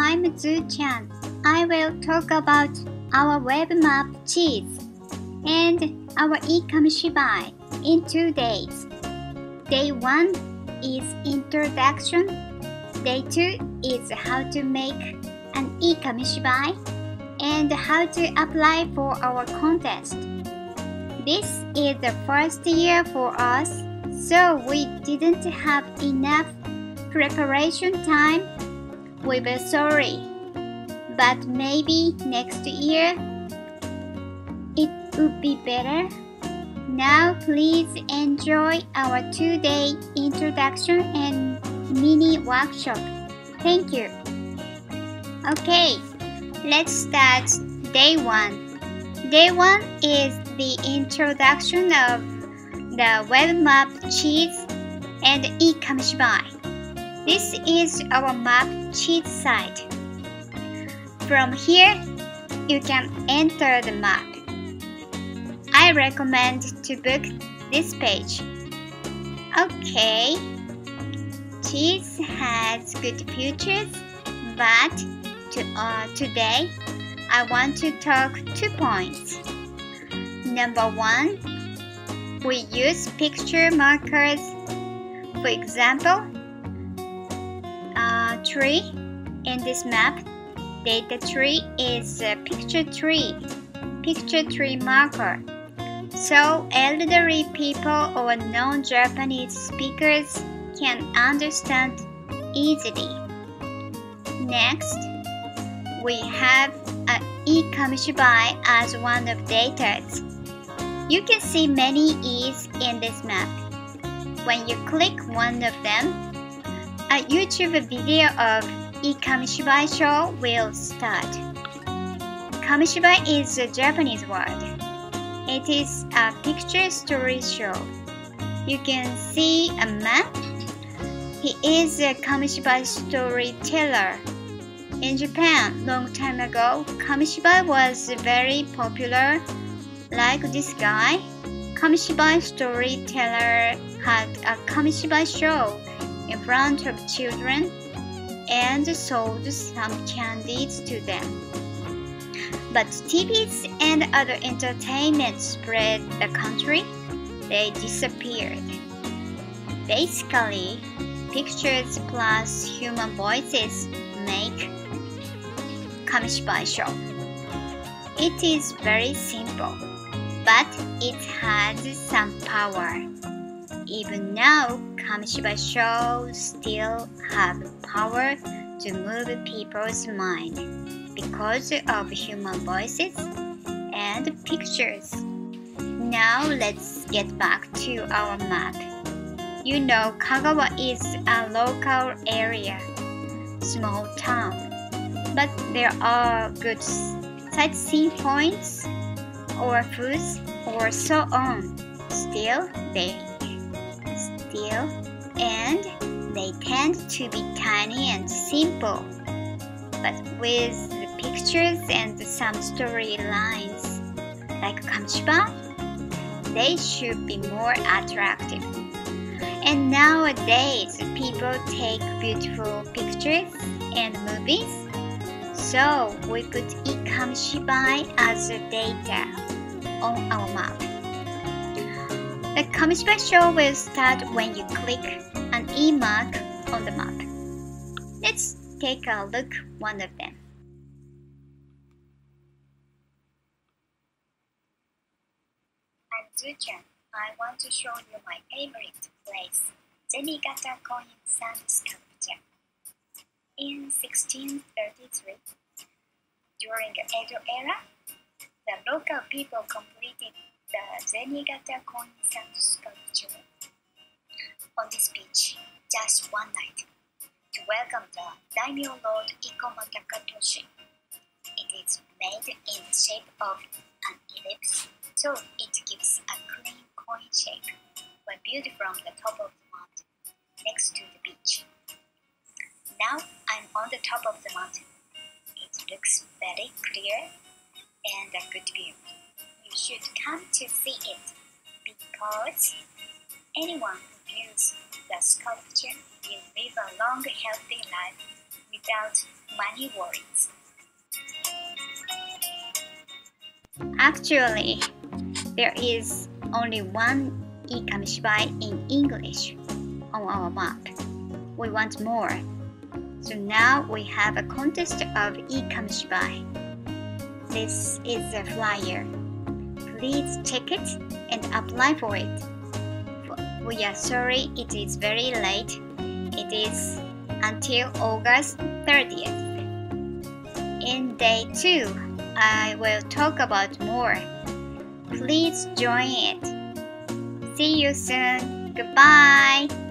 I'm Zu-chan. I will talk about our web map Cheese and our e-Kamishibai in 2 days. Day 1 is introduction. Day 2 is how to make an e-Kamishibai and how to apply for our contest. This is the first year for us, so we didn't have enough preparation time. We were sorry, but maybe next year it would be better. Now please enjoy our 2-day introduction and mini workshop. Thank you. Okay, let's start day 1. Day 1 is the introduction of the web map Cheese and e-Kamishibai. This is our map Cheese site. From here, you can enter the map. I recommend to book this page. Okay, Cheese has good features, but today I want to talk 2 points. Number 1, we use picture markers. For example, tree in this map, data tree is a picture tree marker. So elderly people or non-Japanese speakers can understand easily. Next, we have an e-Kamishibai as one of datas. You can see many E's in this map. When you click one of them, a YouTube video of e-Kamishibai show will start. Kamishibai is a Japanese word. It is a picture story show. You can see a man. He is a Kamishibai storyteller. In Japan, long time ago, Kamishibai was very popular. Like this guy, Kamishibai storyteller had a Kamishibai show in front of children and sold some candies to them. But TVs and other entertainment spread the country. They disappeared. Basically, pictures plus human voices make Kamishibai show. It is very simple, but it has some power. Even now, Kamishibai shows still have power to move people's mind because of human voices and pictures. Now let's get back to our map. You know Kagawa is a local area, small town, but there are good sightseeing points or foods or so on. Still, they tend to be tiny and simple, but with the pictures and some storylines like Kamishibai, they should be more attractive. And nowadays, people take beautiful pictures and movies, so we put e-Kamishibai as a data on our map. The Kamishibai show will start when you click an E mark on the map. Let's take a look one of them. I'm Zu-chan. I want to show you my favorite place, Zenigata Coin Sand Sculpture. In 1633, during the Edo era, the local people completed the Zenigata Coin Sand Sculpture on this beach just one night to welcome the daimyo lord Ikoma Takatoshi. It is made in the shape of an ellipse, so it gives a clean coin shape when viewed from the top of the mountain next to the beach. Now I'm on the top of the mountain. It looks very clear and a good view. You should come to see it because anyone who views the sculpture will live a long, healthy life without many worries. Actually, there is only one ikamishibai in English on our map. We want more. So now we have a contest of ikamishibai. This is the flyer. Please check it and apply for it. We are sorry it is very late. It is until August 30th. In day 2, I will talk about more. Please join it. See you soon. Goodbye.